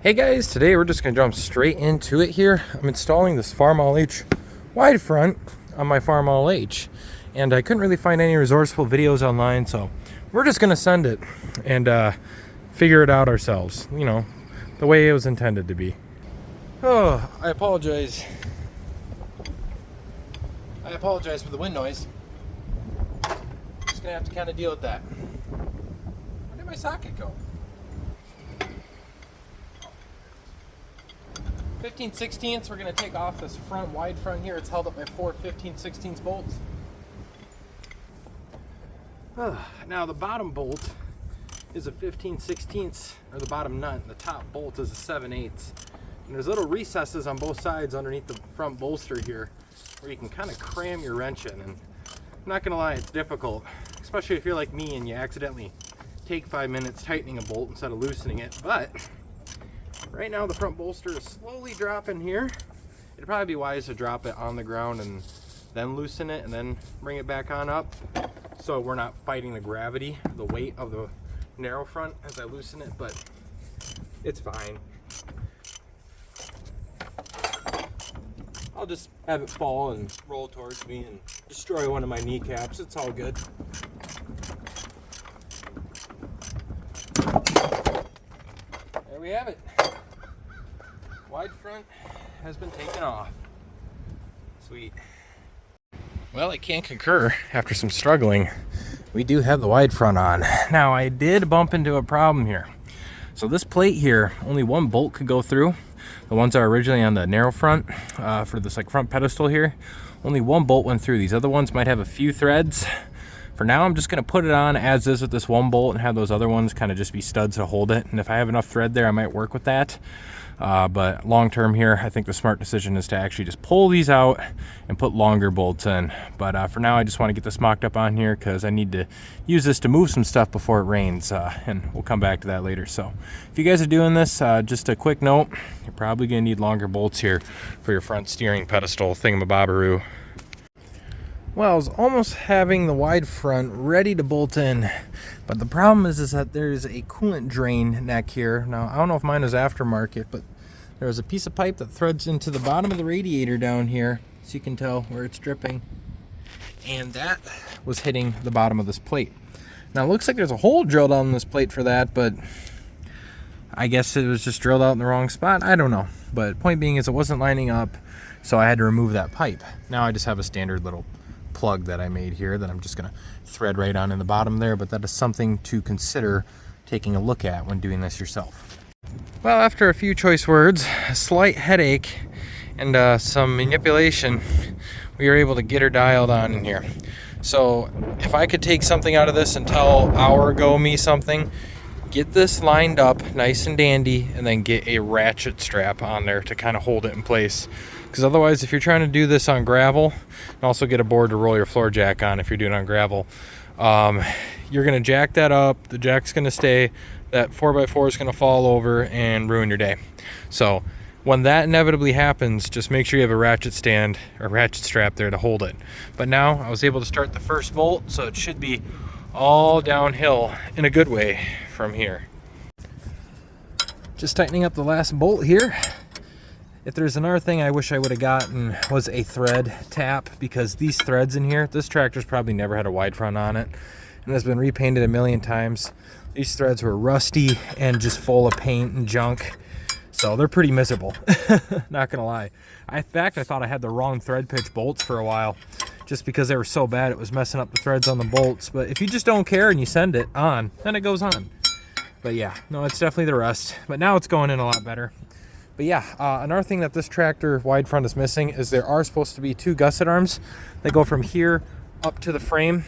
Hey guys, today we're just going to jump straight into it here. I'm installing this Farmall H Widefront on my Farmall H, and I couldn't really find any resourceful videos online, so we're just going to send it and figure it out ourselves, you know, the way it was intended to be. Oh, I apologize for the wind noise. Just going to have to kind of deal with that. Where did my socket go? 15/16ths, we're going to take off this front wide front here. It's held up by four 15/16 bolts. Now the bottom bolt is a 15/16, or the bottom nut. The top bolt is a 7/8. And there's little recesses on both sides underneath the front bolster here where you can kind of cram your wrench in. And I'm not going to lie, it's difficult, especially if you're like me and you accidentally take 5 minutes tightening a bolt instead of loosening it. But right now the front bolster is slowly dropping here. It'd probably be wise to drop it on the ground and then loosen it and then bring it back on up, so we're not fighting the gravity, the weight of the narrow front as I loosen it, but it's fine. I'll just have it fall and roll towards me and destroy one of my kneecaps. It's all good. There we have it. Wide front has been taken off. Sweet. Well, I can't concur. After some struggling, we do have the wide front on. Now, I did bump into a problem here. So this plate here, only one bolt could go through. The ones that are originally on the narrow front, for this like front pedestal here, only one bolt went through. These other ones might have a few threads. For now, I'm just going to put it on as is with this one bolt and have those other ones kind of just be studs to hold it. And if I have enough thread there, I might work with that. But long term here, I think the smart decision is to actually just pull these out and put longer bolts in. But for now, I just want to get this mocked up on here because I need to use this to move some stuff before it rains. And we'll come back to that later. So if you guys are doing this, just a quick note, you're probably going to need longer bolts here for your front steering pedestal thingamabobberoo. Well, I was almost having the wide front ready to bolt in, but the problem is that there's a coolant drain neck here. Now, I don't know if mine is aftermarket, but there was a piece of pipe that threads into the bottom of the radiator down here, so you can tell where it's dripping, and that was hitting the bottom of this plate. Now, it looks like there's a hole drilled out in this plate for that, but I guess it was just drilled out in the wrong spot. I don't know, but point being is it wasn't lining up, so I had to remove that pipe. Now I just have a standard little plug that I made here that I'm just going to thread right on in the bottom there, but that is something to consider taking a look at when doing this yourself. Well, after a few choice words, a slight headache, and some manipulation, we were able to get her dialed on in here. So if I could take something out of this and tell hour ago me something, get this lined up nice and dandy and then get a ratchet strap on there to kind of hold it in place. Because otherwise, if you're trying to do this on gravel, and also get a board to roll your floor jack on if you're doing it on gravel, you're going to jack that up, the jack's going to stay, that 4x4 is going to fall over and ruin your day. So when that inevitably happens, just make sure you have a ratchet stand or ratchet strap there to hold it. But now I was able to start the first bolt, so it should be all downhill in a good way from here. Just tightening up the last bolt here. If there's another thing I wish I would have gotten was a thread tap, because these threads in here, this tractor's probably never had a wide front on it and has been repainted a million times. These threads were rusty and just full of paint and junk, so they're pretty miserable. Not gonna lie. In fact, I thought I had the wrong thread pitch bolts for a while, just because they were so bad it was messing up the threads on the bolts. But if you just don't care and you send it on, then it goes on. But yeah, no, it's definitely the rust, but now it's going in a lot better. But yeah, another thing that this tractor wide front is missing is there are supposed to be two gusset arms that go from here up to the frame.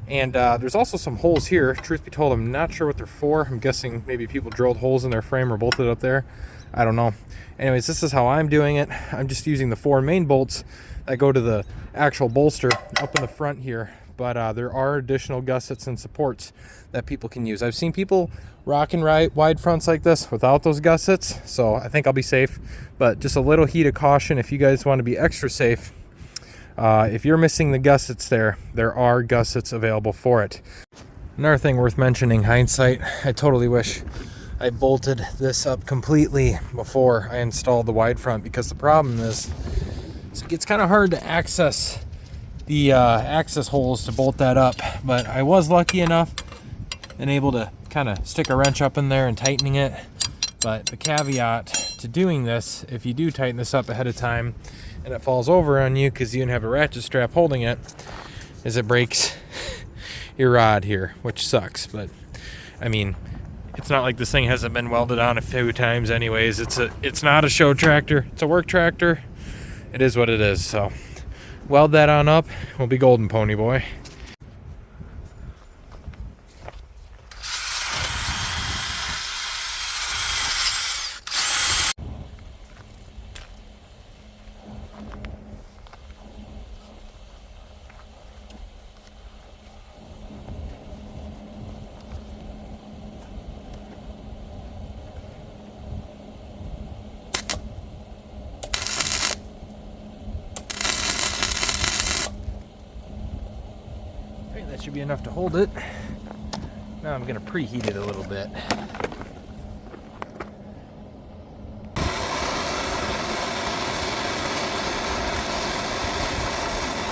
And there's also some holes here. Truth be told, I'm not sure what they're for. I'm guessing maybe people drilled holes in their frame or bolted up there. I don't know. Anyways, this is how I'm doing it. I'm just using the four main bolts that go to the actual bolster up in the front here. But there are additional gussets and supports that people can use. I've seen people rock and ride wide fronts like this without those gussets, so I think I'll be safe. But just a little heat of caution if you guys want to be extra safe. If you're missing the gussets there are gussets available for it. Another thing worth mentioning, hindsight, I totally wish I bolted this up completely before I installed the Widefront, because the problem is it gets kind of hard to access the access holes to bolt that up. But I was lucky enough and able to kind of stick a wrench up in there and tightening it. But the caveat to doing this, if you do tighten this up ahead of time and it falls over on you because you didn't have a ratchet strap holding it, is it breaks your rod here, which sucks. But I mean, it's not like this thing hasn't been welded on a few times anyways. It's not a show tractor, it's a work tractor. It is what it is. So weld that on up, we'll be golden, pony boy. That should be enough to hold it. Now I'm going to preheat it a little bit.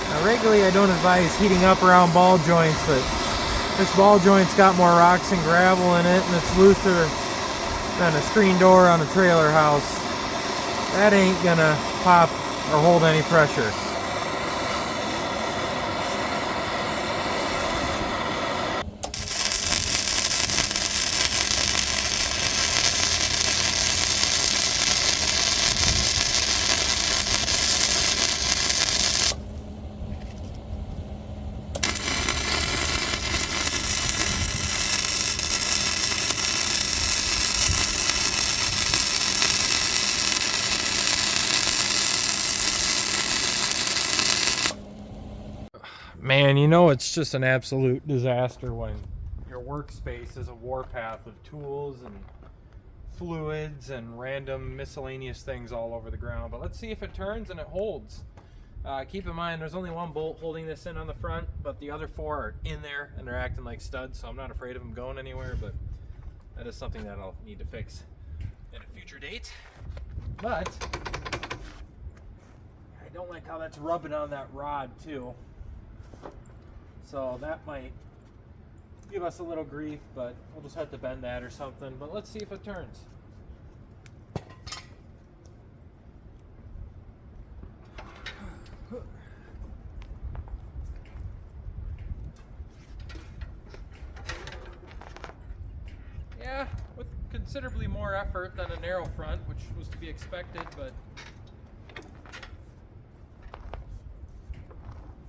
Now regularly I don't advise heating up around ball joints, but this ball joint's got more rocks and gravel in it, and it's looser than a screen door on a trailer house. That ain't gonna pop or hold any pressure. Man, you know, it's just an absolute disaster when your workspace is a warpath of tools and fluids and random miscellaneous things all over the ground. But let's see if it turns and it holds. Keep in mind, there's only one bolt holding this in on the front, but the other four are in there and they're acting like studs, so I'm not afraid of them going anywhere. But that is something that I'll need to fix at a future date. But I don't like how that's rubbing on that rod too. So that might give us a little grief, but we'll just have to bend that or something. But let's see if it turns. Yeah, with considerably more effort than a narrow front, which was to be expected, but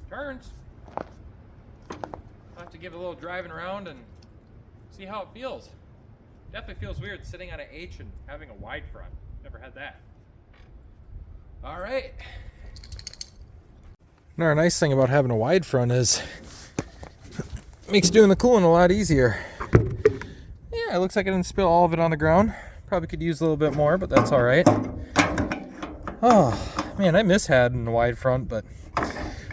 turns. I'll have to give it a little driving around and see how it feels. Definitely feels weird sitting on an H and having a wide front. Never had that. All right. Another nice thing about having a wide front is it makes doing the cooling a lot easier. Yeah, it looks like I didn't spill all of it on the ground. Probably could use a little bit more, but that's all right. Oh, man, I miss having a wide front, but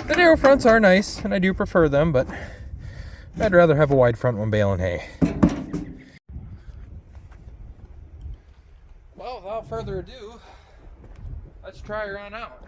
the narrow fronts are nice, and I do prefer them, but I'd rather have a wide front when baling hay. Well, without further ado, let's try her on out.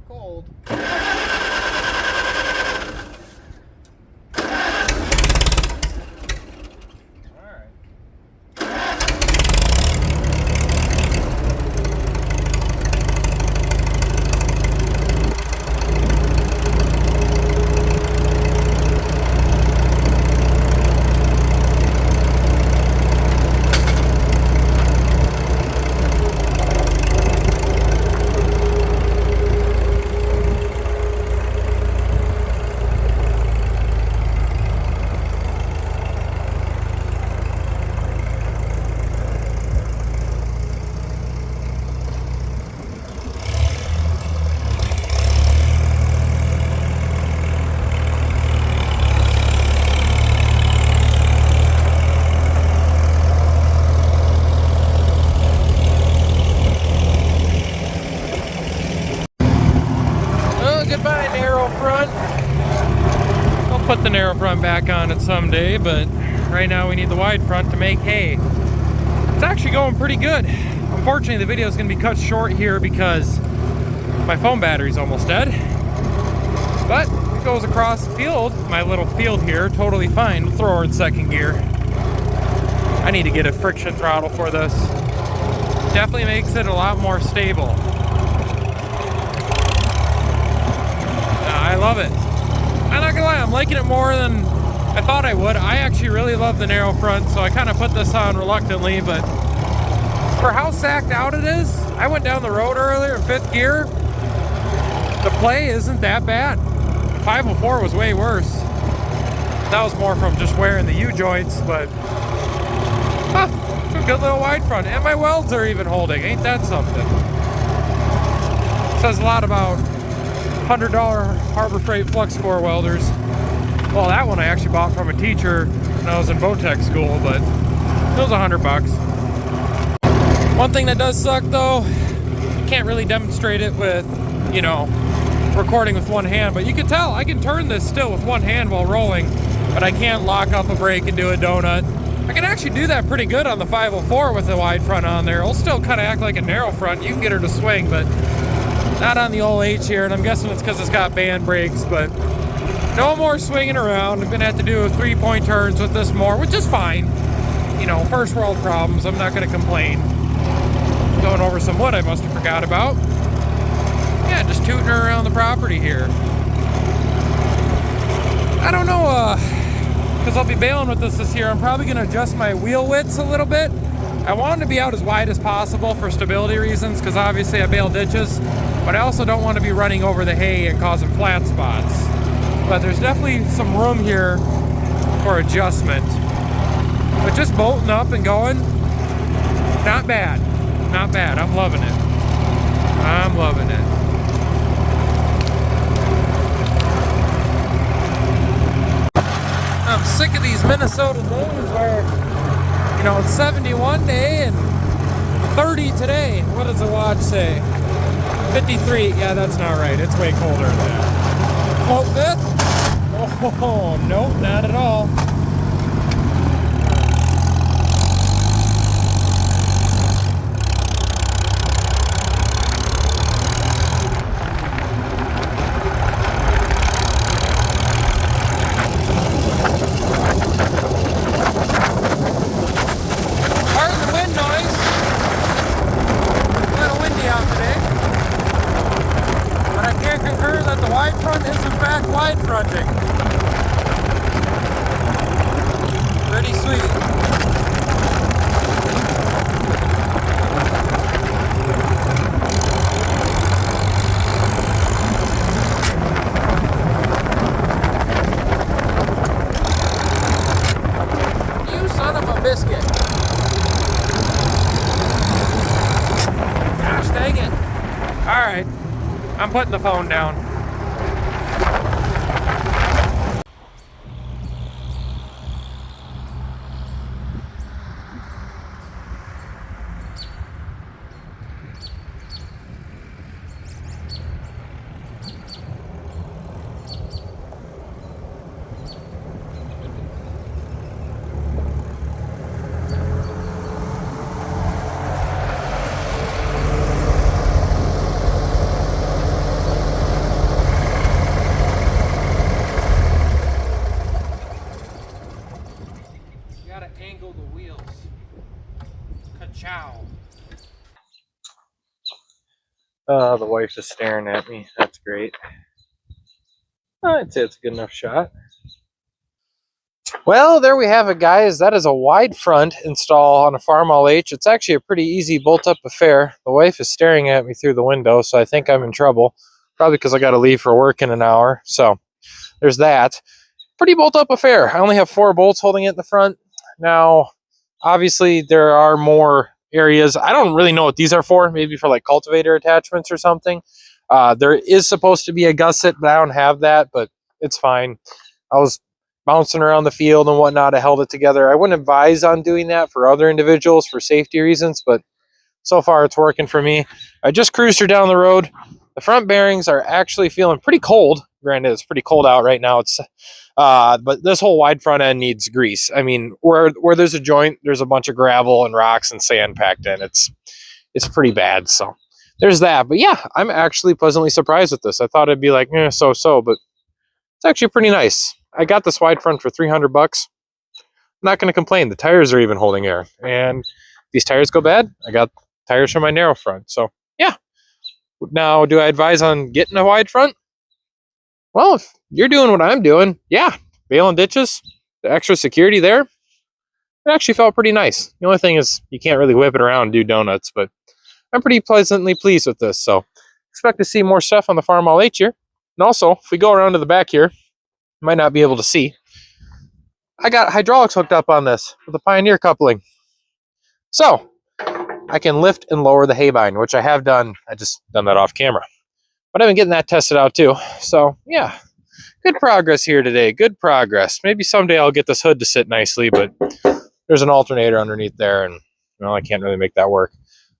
Cold. front. I'll put the narrow front back on it someday, but right now we need the wide front to make hay. It's actually going pretty good. Unfortunately, the video is going to be cut short here because my phone battery's almost dead. But it goes across the field, my little field here, totally fine. Throw her in second gear. I need to get a friction throttle for this. Definitely makes it a lot more stable. I love it. I'm not gonna lie, I'm liking it more than I thought I would. I actually really love the narrow front, so I kind of put this on reluctantly, but for how sacked out it is, I went down the road earlier in fifth gear. The play isn't that bad. 504 was way worse. That was more from just wearing the U-joints, but it's a good little wide front. And my welds are even holding. Ain't that something? Says a lot about $100 Harbor Freight flux core welders. Well, that one I actually bought from a teacher when I was in Votech school, but it was $100 bucks. One thing that does suck though, can't really demonstrate it with, you know, recording with one hand, but you can tell I can turn this still with one hand while rolling, but I can't lock up a brake and do a donut. I can actually do that pretty good on the 504 with the wide front on there. It'll still kind of act like a narrow front. You can get her to swing, but not on the old H here, and I'm guessing it's because it's got band brakes, but no more swinging around. I'm gonna have to do 3-point turns with this more, which is fine. You know, first world problems, I'm not gonna complain. Going over some wood I must have forgot about. Yeah, just tooting her around the property here. I don't know, because I'll be bailing with this year. I'm probably gonna adjust my wheel widths a little bit. I want them to be out as wide as possible for stability reasons, because obviously I bail ditches, but I also don't want to be running over the hay and causing flat spots. But there's definitely some room here for adjustment. But just bolting up and going, not bad. Not bad. I'm loving it. I'm loving it. I'm sick of these Minnesota days where, you know, it's 71 day and 30 today. What does the watch say? 53. Yeah, that's not right. It's way colder than that. Float fifth? Oh, nope, not at all. Pretty sweet. You son of a biscuit. Gosh dang it. Alright, I'm putting the phone down. Angle the wheels. Ka-chow. The wife is staring at me. That's great. I'd say it's a good enough shot. Well, there we have it, guys. That is a wide front install on a Farmall H. It's actually a pretty easy bolt-up affair. The wife is staring at me through the window, so I think I'm in trouble. Probably because I got to leave for work in an hour. So there's that. Pretty bolt-up affair. I only have 4 bolts holding it in the front. Now, obviously, there are more areas. I don't really know what these are for. Maybe for like cultivator attachments or something. There is supposed to be a gusset, but I don't have that, but it's fine. I was bouncing around the field and whatnot. I held it together. I wouldn't advise on doing that for other individuals for safety reasons, but so far it's working for me. I just cruised her down the road. The front bearings are actually feeling pretty cold. Granted, it's pretty cold out right now. But this whole wide front end needs grease. I mean, where there's a joint, there's a bunch of gravel and rocks and sand packed in. It's pretty bad. So there's that. But yeah, I'm actually pleasantly surprised with this. I thought it'd be like so, but it's actually pretty nice. I got this wide front for $300. I'm not going to complain. The tires are even holding air, and these tires go bad, I got tires for my narrow front. So yeah. Now, do I advise on getting a wide front? Well, if you're doing what I'm doing, yeah, bailing ditches, the extra security there, it actually felt pretty nice. The only thing is you can't really whip it around and do donuts, but I'm pretty pleasantly pleased with this. So expect to see more stuff on the Farmall H here. And also, if we go around to the back here, you might not be able to see, I got hydraulics hooked up on this with a Pioneer coupling. So I can lift and lower the hay bind, which I have done. I just done that off camera. But I've been getting that tested out too. So yeah, good progress here today. Good progress. Maybe someday I'll get this hood to sit nicely, but there's an alternator underneath there, and well, I can't really make that work.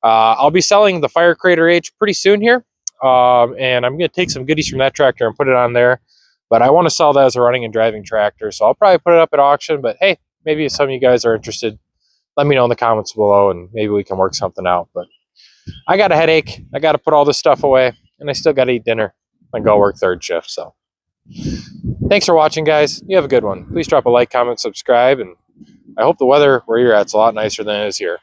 I'll be selling the Fire Crater H pretty soon here. And I'm going to take some goodies from that tractor and put it on there. But I want to sell that as a running and driving tractor. So I'll probably put it up at auction. But hey, maybe if some of you guys are interested, let me know in the comments below and maybe we can work something out. But I got a headache. I got to put all this stuff away. And I still got to eat dinner and go work third shift. So thanks for watching, guys. You have a good one. Please drop a like, comment, subscribe. And I hope the weather where you're at is a lot nicer than it is here.